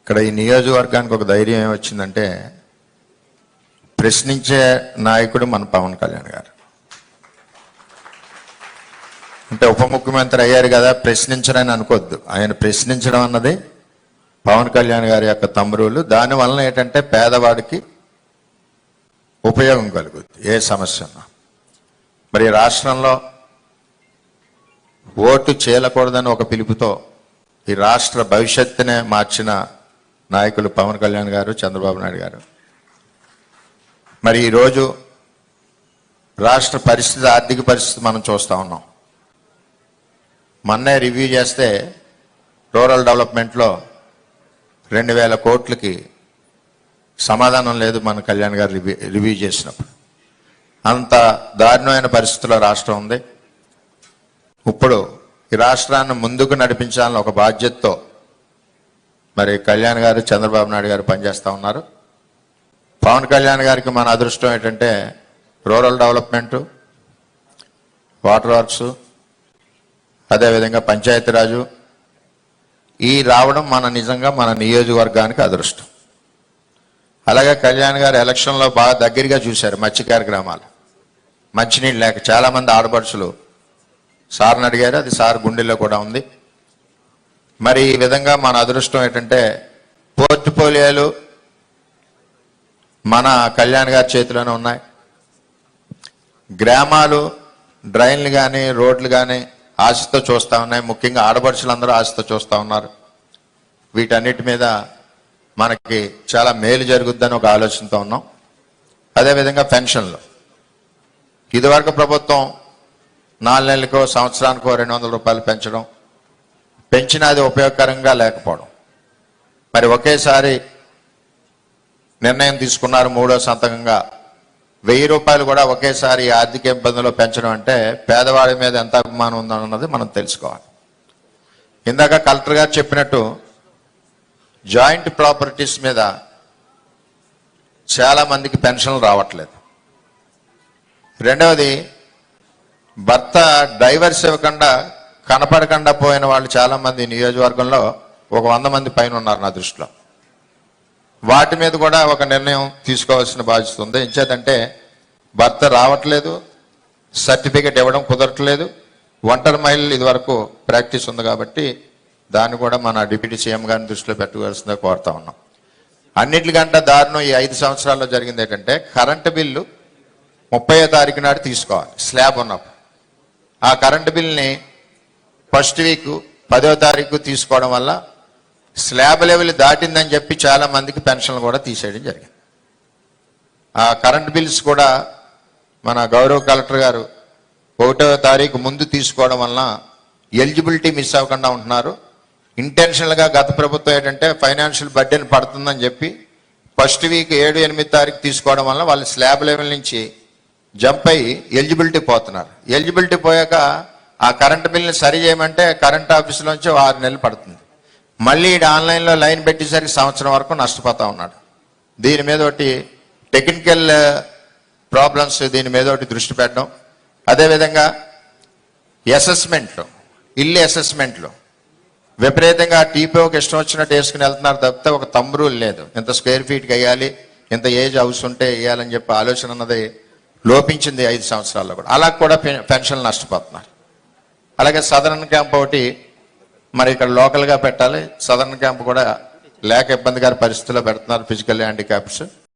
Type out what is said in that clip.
ఇక్కడ ఈ నియోజకవర్గానికి ఒక ధైర్యం ఏమొచ్చిందంటే ప్రశ్నించే నాయకుడు మన పవన్ కళ్యాణ్ గారు. అంటే ఉప ముఖ్యమంత్రి అయ్యారు కదా, ప్రశ్నించరని అనుకోవద్దు. ఆయన ప్రశ్నించడం అన్నది పవన్ కళ్యాణ్ గారి యొక్క తమ్మురులు. దానివలన ఏంటంటే పేదవాడికి ఉపయోగం కలుగుద్ది ఏ సమస్య ఉన్నా. మరి రాష్ట్రంలో ఓటు చేయకూడదని ఒక పిలుపుతో ఈ రాష్ట్ర భవిష్యత్తునే మార్చిన నాయకులు పవన్ కళ్యాణ్ గారు, చంద్రబాబు నాయుడు గారు. మరి ఈరోజు రాష్ట్ర పరిస్థితి, ఆర్థిక పరిస్థితి మనం చూస్తూ ఉన్నాం. మొన్నే రివ్యూ చేస్తే రూరల్ డెవలప్మెంట్లో 2000 కోట్లకి సమాధానం లేదు మన కళ్యాణ్ గారు రివ్యూ చేసినప్పుడు. అంత దారుణమైన పరిస్థితుల్లో రాష్ట్రం ఉంది. ఇప్పుడు ఈ రాష్ట్రాన్ని ముందుకు నడిపించాలని ఒక బాధ్యతతో మరి కళ్యాణ్ గారు, చంద్రబాబు నాయుడు గారు పనిచేస్తూ ఉన్నారు. పవన్ కళ్యాణ్ గారికి మన అదృష్టం ఏంటంటే రూరల్ డెవలప్మెంటు, వాటర్ వర్క్స్, అదేవిధంగా పంచాయతీరాజు ఈ రావడం నిజంగా మన నియోజకవర్గానికి అదృష్టం. అలాగే కళ్యాణ్ గారు ఎలక్షన్లో బాగా దగ్గరగా చూశారు మత్స్యకార గ్రామాలు. మంచినీళ్ళు లేక చాలామంది ఆడపడుచులు సార్ని అడిగారు, అది సార్ గుండెల్లో కూడా ఉంది. మరి ఈ విధంగా మన అదృష్టం ఏంటంటే పోర్ట్ఫోలియోలు మన కళ్యాణ్ గారి చేతిలోనే ఉన్నాయి. గ్రామాలు డ్రైన్లు కానీ రోడ్లు కానీ ఆశతో చూస్తూ ఉన్నాయి. ముఖ్యంగా ఆడపడుచులందరూ ఆశతో చూస్తూ ఉన్నారు. వీటన్నిటి మీద మనకి చాలా మేలు జరుగుద్దని ఒక ఆలోచనతో ఉన్నాం. అదేవిధంగా పెన్షన్లు ఇదివరకు ప్రభుత్వం 4 నెలలకో సంవత్సరానికో 200 రూపాయలు పెంచినా అది ఉపయోగకరంగా లేకపోవడం. మరి ఒకేసారి నిర్ణయం తీసుకున్నారు, 3వ సంతకంగా 1000 రూపాయలు కూడా ఒకేసారి ఆర్థిక ఇబ్బందుల్లో పెంచడం అంటే పేదవాడి మీద ఎంత అభిమానం ఉందన్నది మనం తెలుసుకోవాలి. ఇందాక కలెక్టర్ గారు చెప్పినట్టు జాయింట్ ప్రాపర్టీస్ మీద చాలా మందికి పెన్షన్లు రావట్లేదు. రెండవది, భర్త డైవర్స్ ఇవ్వకుండా కనపడకుండా పోయిన వాళ్ళు చాలామంది నియోజకవర్గంలో ఒక 100 మంది పైన ఉన్నారు నా దృష్టిలో. వాటి మీద కూడా ఒక నిర్ణయం తీసుకోవాల్సిన బాధ్యత ఉంది. ఎంచేతంటే భర్త రావట్లేదు, సర్టిఫికెట్ ఇవ్వడం కుదరట్లేదు, ఒంటరి మహిళలు ఇదివరకు ప్రాక్టీస్ ఉంది కాబట్టి దాన్ని కూడా మన డిప్యూటీ సీఎం గారిని దృష్టిలో పెట్టుకోవాల్సిందే కోరుతా ఉన్నాం. అన్నిటికంటే దారుణం ఈ 5 సంవత్సరాల్లో జరిగింది ఏంటంటే కరెంటు బిల్లు 30వ తారీఖు నాడు తీసుకోవాలి స్లాబ్ ఉన్నప్పుడు. ఆ కరెంటు బిల్ని ఫస్ట్ వీక్ 10వ తారీఖు తీసుకోవడం వల్ల స్లాబ్ లెవెల్ దాటిందని చెప్పి చాలా మందికి పెన్షన్లు కూడా తీసేయడం జరిగింది. ఆ కరెంట్ బిల్స్ కూడా మన గౌరవ కలెక్టర్ గారు 1వ తారీఖు ముందు తీసుకోవడం వలన ఎలిజిబిలిటీ మిస్ అవ్వకుండా ఉంటున్నారు. ఇంటెన్షనల్గా గత ప్రభుత్వం ఏంటంటే ఫైనాన్షియల్ బర్డెన్ పడుతుందని చెప్పి ఫస్ట్ వీక్ 7, 8 తారీఖు తీసుకోవడం వల్ల వాళ్ళు స్లాబ్ లెవెల్ నుంచి జంప్ అయ్యి ఎలిజిబిలిటీ పోతున్నారు. ఎలిజిబిలిటీ పోయాక ఆ కరెంట్ బిల్ని సరి చేయమంటే కరెంట్ ఆఫీసులోంచి 6 నెలలు పడుతుంది. మళ్ళీ ఆన్లైన్లో లైన్ పెట్టేసరికి సంవత్సరం వరకు నష్టపోతూ ఉన్నాడు. దీని మీద ఒకటి టెక్నికల్ ప్రాబ్లమ్స్, దీని మీద ఒకటి దృష్టి పెట్టడం. అదేవిధంగా అసెస్మెంట్లో, ఇల్లు అసెస్మెంట్లో విపరీతంగా టీపీఓకి ఇష్టం వచ్చినట్టు వేసుకుని వెళ్తున్నారు తప్పితే ఒక తంబు రూల్ లేదు. ఇంత స్క్వేర్ ఫీట్కి వేయాలి, ఇంత ఏజ్ హౌస్ ఉంటే వేయాలని చెప్పి ఆలోచన అన్నది లోపించింది 5 సంవత్సరాల్లో కూడా. అలా కూడా పెన్షన్లు నష్టపోతున్నారు. అలాగే సదరన్ క్యాంప్ ఒకటి మరి ఇక్కడ లోకల్గా పెట్టాలి, సదరన్ క్యాంప్ కూడా లేక ఇబ్బందికర పరిస్థితుల్లో పెడుతున్నారు ఫిజికల్ హ్యాండిక్యాప్స్.